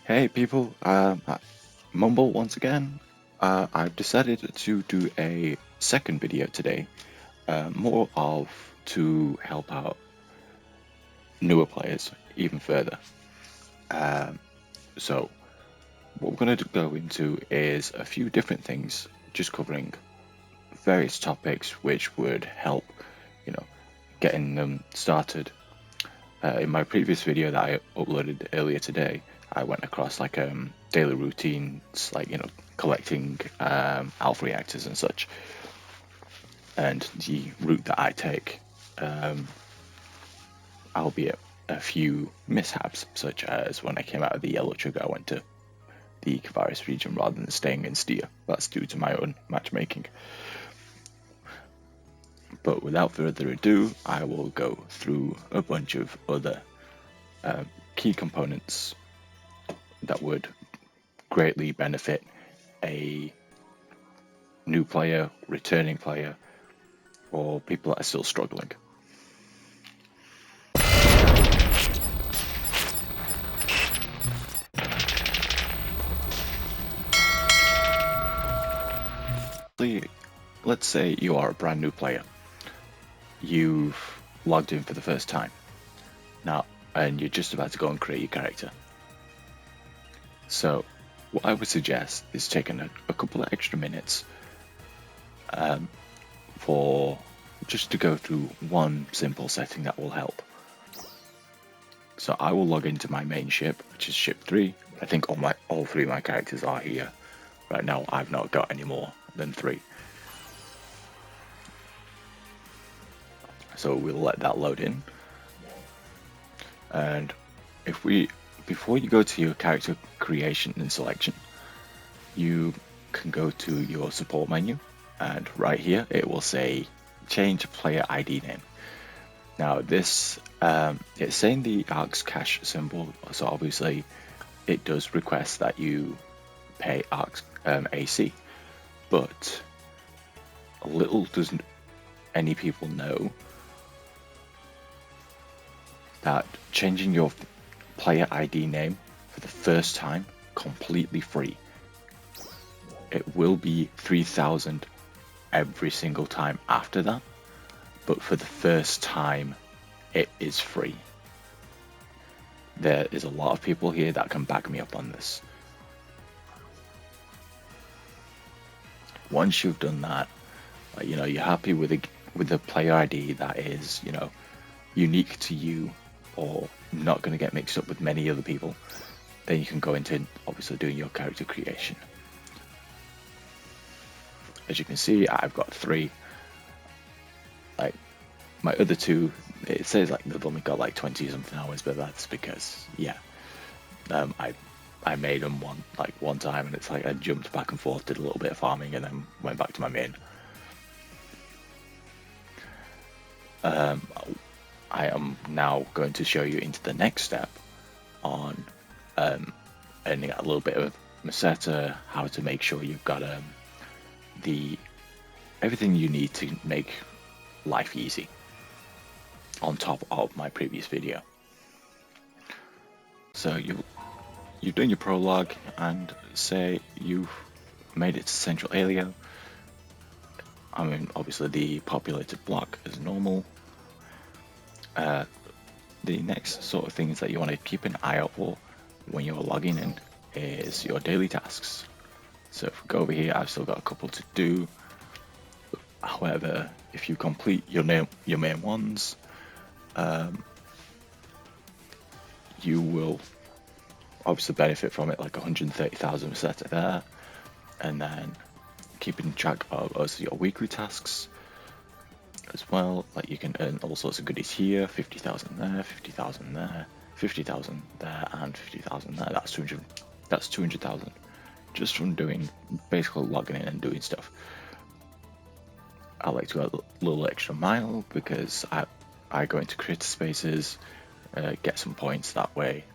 Hey people, Mumble once again. I've decided to do a second video today, more of to help out newer players even further. Um, so what we're going to go into is a few different things, just covering various topics which would help, getting them started. In my previous video that I uploaded earlier today, I went across daily routines, collecting alpha reactors and such, and the route that I take, um, albeit a few mishaps, such as when I came out of the yellow trigger, I went to the Kavaris region rather than staying in Steer. That's due to my own matchmaking. But without further ado, I will go through a bunch of other key components that would greatly benefit a new player, returning player, or people that are still struggling. Let's say you are a brand new player. You've logged in for the first time now, and you're just about to go and create your character. So what I would suggest is taking a couple of extra minutes for just to go through one simple setting that will help. So I will log into my main ship, which is ship 3. I think all three of my characters are here. Right now I've not got any more than 3. So we'll let that load in. And before you go to your character creation and selection, you can go to your support menu, and right here it will say change player ID name. Now this, it's saying the ARX cash symbol, so obviously it does request that you pay ARX AC, but little doesn't any people know that changing your player ID name for the first time completely free. It will be 3,000 every single time after that, but for the first time it is free. There is a lot of people here that can back me up on this. Once you've done that, you're happy with the player ID that is, unique to you or not going to get mixed up with many other people, then you can go into obviously doing your character creation. As you can see, I've got 3. Like my other 2, it says like they've only got like 20 something hours, but that's because I made them one time, and it's like I jumped back and forth, did a little bit of farming, and then went back to my main. I am now going to show you into the next step on earning a little bit of Meseta, how to make sure you've got everything you need to make life easy, on top of my previous video. So you've done your prologue, and say you've made it to Central Alio. I mean, obviously the populated block is normal. The next sort of things that you want to keep an eye out for when you're logging in is your daily tasks. So if we go over here, I've still got a couple to do. However, if you complete your main ones, you will obviously benefit from it, like 130,000 Meseta there, and then keeping track of also your weekly tasks as well. Like you can earn all sorts of goodies here, 50,000 there, 50,000 there, 50,000 there, and 50,000 there. That's 200,000 just from doing, basically logging in and doing stuff. I like to go a little extra mile because I go into creator spaces, get some points that way.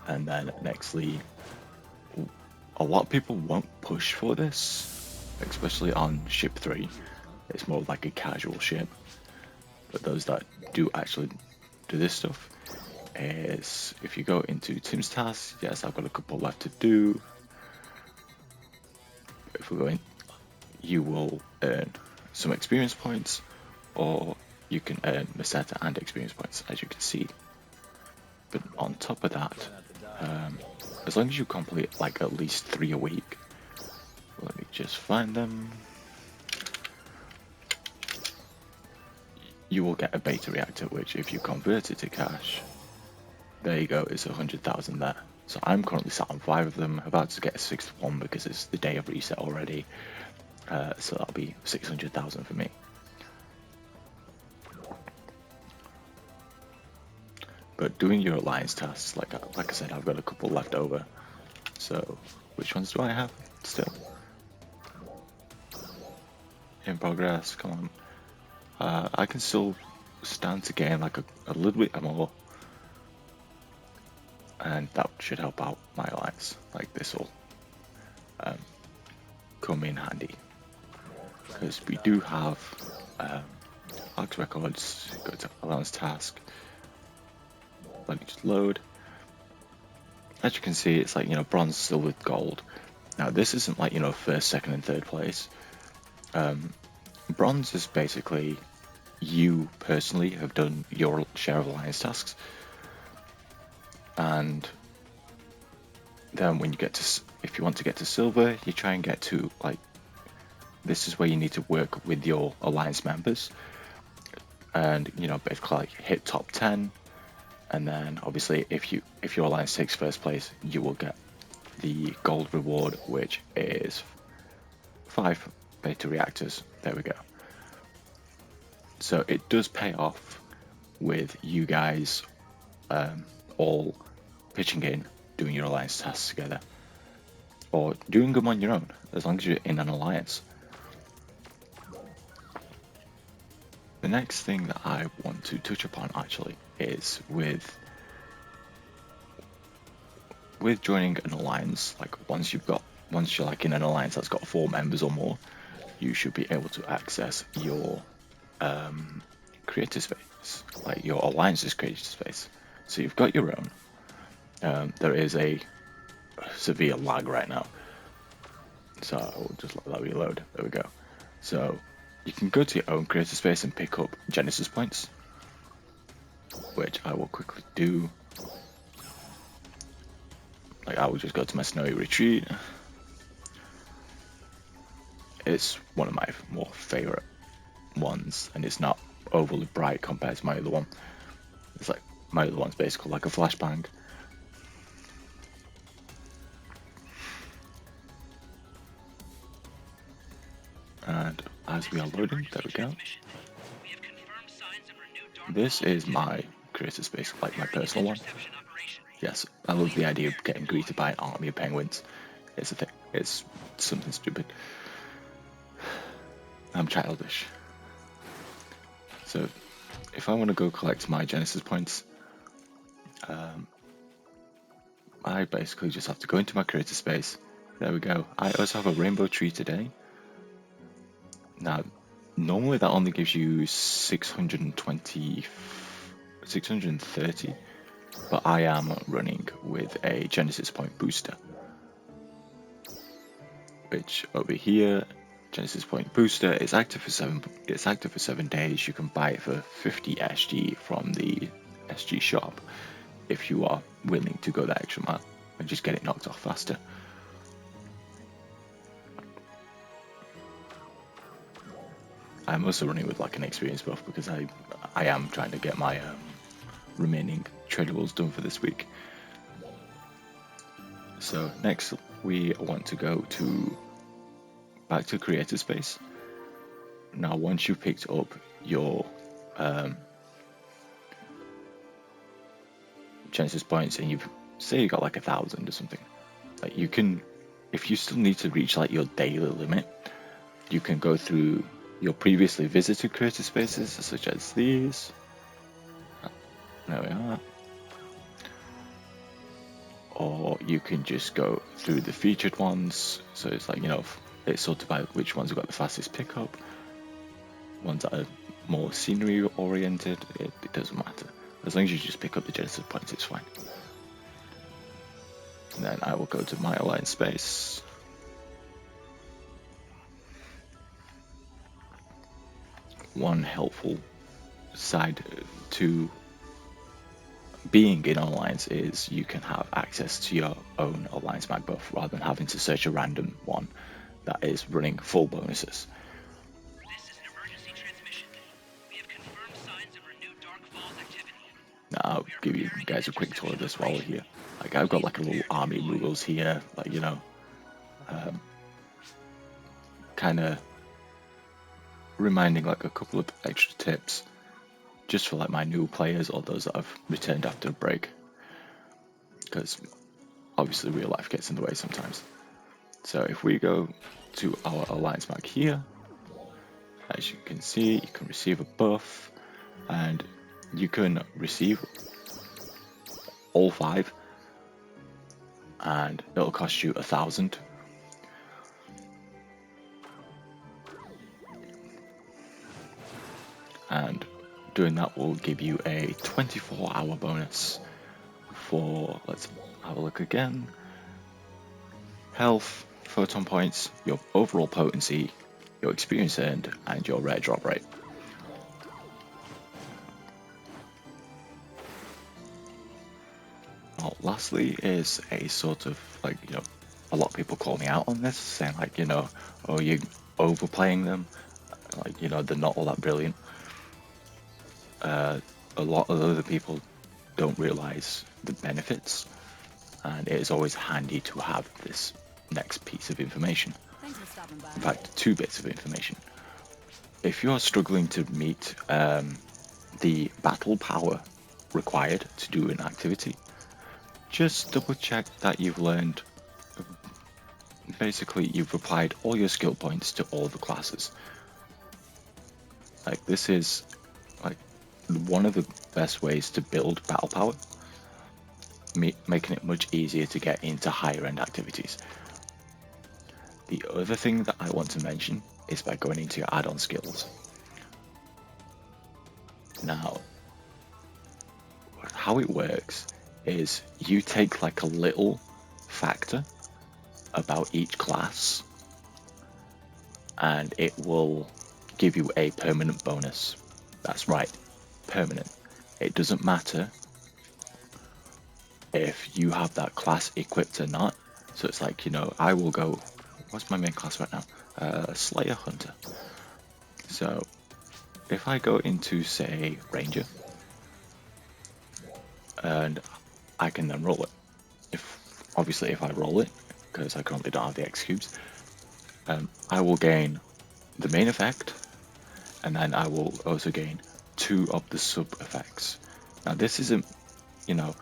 And then nextly, a lot of people won't push for this, especially on ship 3. It's more like a casual ship, but those that do actually do this stuff, is if you go into Tim's tasks, yes, I've got a couple left to do. If we go in, you will earn some experience points, or you can earn Meseta and experience points, as you can see. But on top of that, as long as you complete like at least 3 a week, let me just find them. You will get a beta reactor, which if you convert it to cash, there you go, it's 100,000 there. So I'm currently sat on 5 of them, about to get a 6th one because it's the day of reset already. So that'll be 600,000 for me. But doing your alliance tasks, like I said, I've got a couple left over. So which ones do I have still? In progress, come on. I can still stand to gain like a little bit more. And that should help out my alliance. Like this will come in handy. Because we do have Arcs records, go to allowance task. Let me just load. As you can see, it's like, bronze, silver, gold. Now this isn't like, first, second and third place. Bronze is basically you personally have done your share of alliance tasks. And then when you get to, if you want to get to silver, you try and get to like, this is where you need to work with your alliance members. And, basically like hit top 10. And then obviously if your alliance takes first place, you will get the gold reward, which is 5 beta reactors. There we go. So it does pay off with you guys all pitching in, doing your alliance tasks together, or doing them on your own, as long as you're in an alliance. The next thing that I want to touch upon actually is with joining an alliance. Like once you're like in an alliance that's got 4 members or more, you should be able to access your creator space, like your alliance's creator space. So you've got your own. There is a severe lag right now, so I will just let that reload. There we go. So you can go to your own creator space and pick up Genesis points, which I will quickly do. Like I will just go to my snowy retreat. It's one of my more favorite ones, and it's not overly bright compared to my other one. It's like my other one's basically like a flashbang. And as we are loading, there we go. This is my creator space, like my personal one. Yes, I love the idea of getting greeted by an army of penguins. It's a thing. It's something stupid. I'm childish. So, if I want to go collect my Genesis points, I basically just have to go into my creator space. There we go. I also have a rainbow tree today. Now, normally that only gives you 630, but I am running with a Genesis point booster, which over here, Genesis point booster is active for 7. It's active for 7 days. You can buy it for 50 SG from the SG shop if you are willing to go that extra mile and just get it knocked off faster. I'm also running with like an experience buff because I am trying to get my remaining tradables done for this week. So next we want to go back to creator space. Now once you've picked up your Genesis points and you've say you got like 1,000 or something, like you can, if you still need to reach like your daily limit, you can go through your previously visited creator spaces such as these. There we are. Or you can just go through the featured ones. So it's like, it's sorted by which ones have got the fastest pickup. Ones that are more scenery oriented, it doesn't matter. As long as you just pick up the Genesis points, it's fine. And then I will go to my alliance space. One helpful side to being in an alliance is you can have access to your own alliance mag buff rather than having to search a random one that is running full bonuses. This is an emergency transmission. We have confirmed signs of renewed Dark Falls activity. Now I'll give you guys a quick tour of this while we're here. Like I've got like a little army of Muggles here, like you know, kind of reminding like a couple of extra tips just for like my new players or those that have returned after a break, because obviously real life gets in the way sometimes. So if we go to our alliance mag here, as you can see, you can receive a buff and you can receive all 5 and it'll cost you 1,000. And doing that will give you a 24-hour bonus for, let's have a look again, health, photon points, your overall potency, your experience earned, and your rare drop rate. Well, lastly is a sort of like, you know, a lot of people call me out on this, saying like, you know, oh, you're overplaying them, like, you know, they're not all that brilliant. A lot of other people don't realize the benefits, and it is always handy to have this next piece of information. In fact, 2 bits of information. If you're struggling to meet the battle power required to do an activity, just double check that you've learned, basically you've applied all your skill points to all the classes. Like this is like one of the best ways to build battle power, making it much easier to get into higher end activities. The other thing that I want to mention is by going into your add-on skills. Now, how it works is you take like a little factor about each class and it will give you a permanent bonus. That's right, permanent. It doesn't matter if you have that class equipped or not. So it's like, you know, I will go, what's my main class right now? Slayer Hunter. So if I go into, say, Ranger, and I can then roll it. Obviously if I roll it, because I currently don't have the X cubes, I will gain the main effect, and then I will also gain 2 of the sub effects. Now this isn't, you know,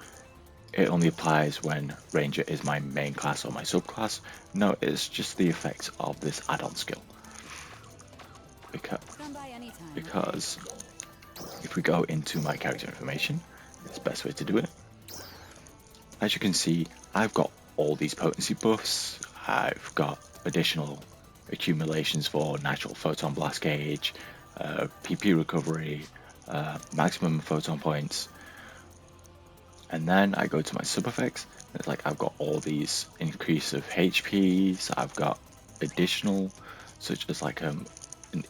it only applies when Ranger is my main class or my subclass. No, it's just the effects of this add-on skill. Because if we go into my character information, it's the best way to do it. As you can see, I've got all these potency buffs. I've got additional accumulations for natural photon blast gauge, PP recovery, maximum photon points. And then I go to my sub effects. It's like I've got all these increase of HPs. I've got additional, such as like an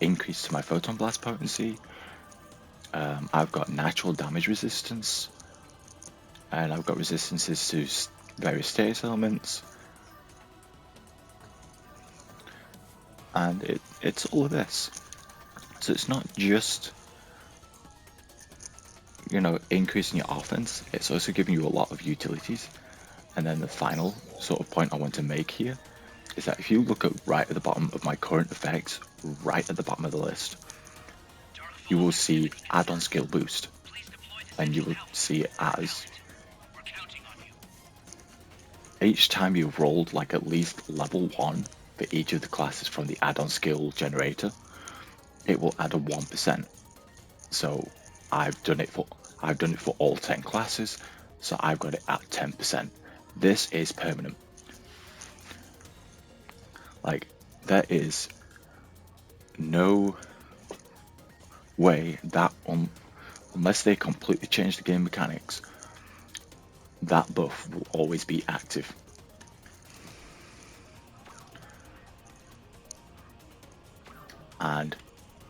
increase to my photon blast potency. I've got natural damage resistance, and I've got resistances to various status elements. And it's all of this. So it's not just, you know, increasing your offense, it's also giving you a lot of utilities. And then the final sort of point I want to make here is that if you look at right at the bottom of my current effects, right at the bottom of the list, you will see add-on skill boost, and you will see it as each time you've rolled like at least level 1 for each of the classes from the add-on skill generator, it will add a 1%. So I've done it for all 10 classes, so I've got it at 10%. This is permanent. Like, there is no way that unless they completely change the game mechanics, that buff will always be active. And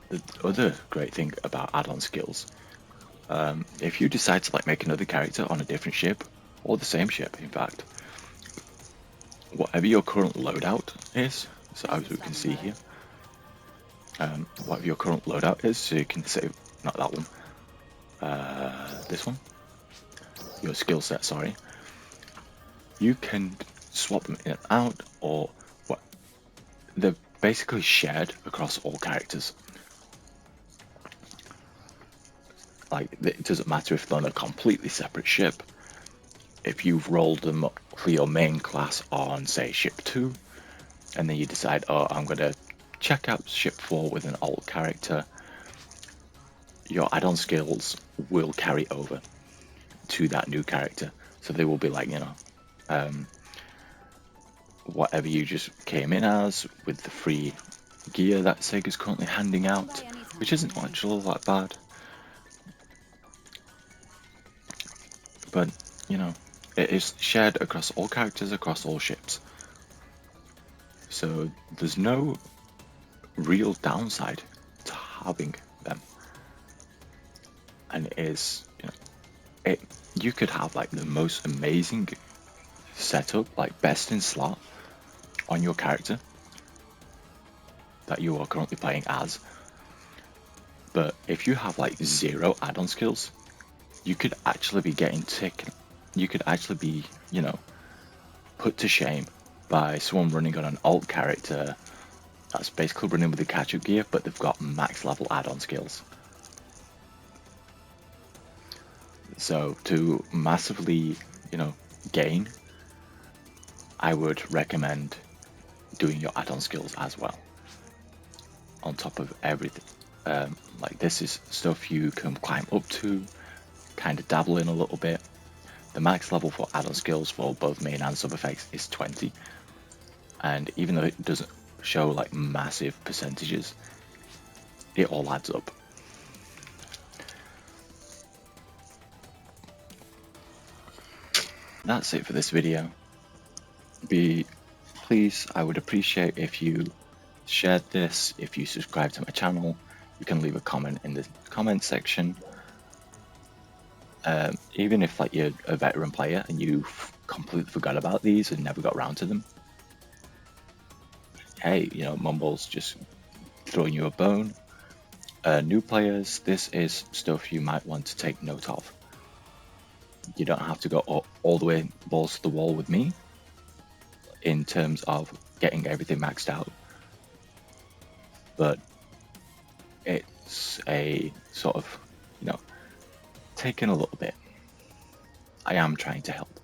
the other great thing about add-on skills, if you decide to like make another character on a different ship, or the same ship in fact, whatever your current loadout is, so as we can see here, whatever your current loadout is, so you can say, not that one, this one, your skill set, sorry, you can swap them in and out, or what? They're basically shared across all characters. Like, it doesn't matter if they're on a completely separate ship. If you've rolled them for your main class on, say, ship 2, and then you decide, oh, I'm going to check out ship 4 with an alt character, your add-on skills will carry over to that new character. So they will be like, whatever you just came in as, with the free gear that Sega's currently handing out, which isn't actually that bad. But, it is shared across all characters, across all ships. So there's no real downside to having them. And it is, you could have like the most amazing setup, like best in slot on your character that you are currently playing as. But if you have like 0 add-on skills, you could actually be getting taken. You could actually be, put to shame by someone running on an alt character that's basically running with the catch-up gear, but they've got max level add-on skills. So to massively, gain, I would recommend doing your add-on skills as well. On top of everything. Like this is stuff you can climb up to, kind of dabble in a little bit. The max level for add-on skills for both main and sub effects is 20. And even though it doesn't show like massive percentages, it all adds up. That's it for this video. Please, I would appreciate if you shared this, if you subscribe to my channel. You can leave a comment in the comment section. Even if like you're a veteran player and you've completely forgot about these and never got around to them, hey, Mumble's just throwing you a bone. New players, this is stuff you might want to take note of. You don't have to go all the way balls to the wall with me in terms of getting everything maxed out, but it's a sort of, taking a little bit. I am trying to help.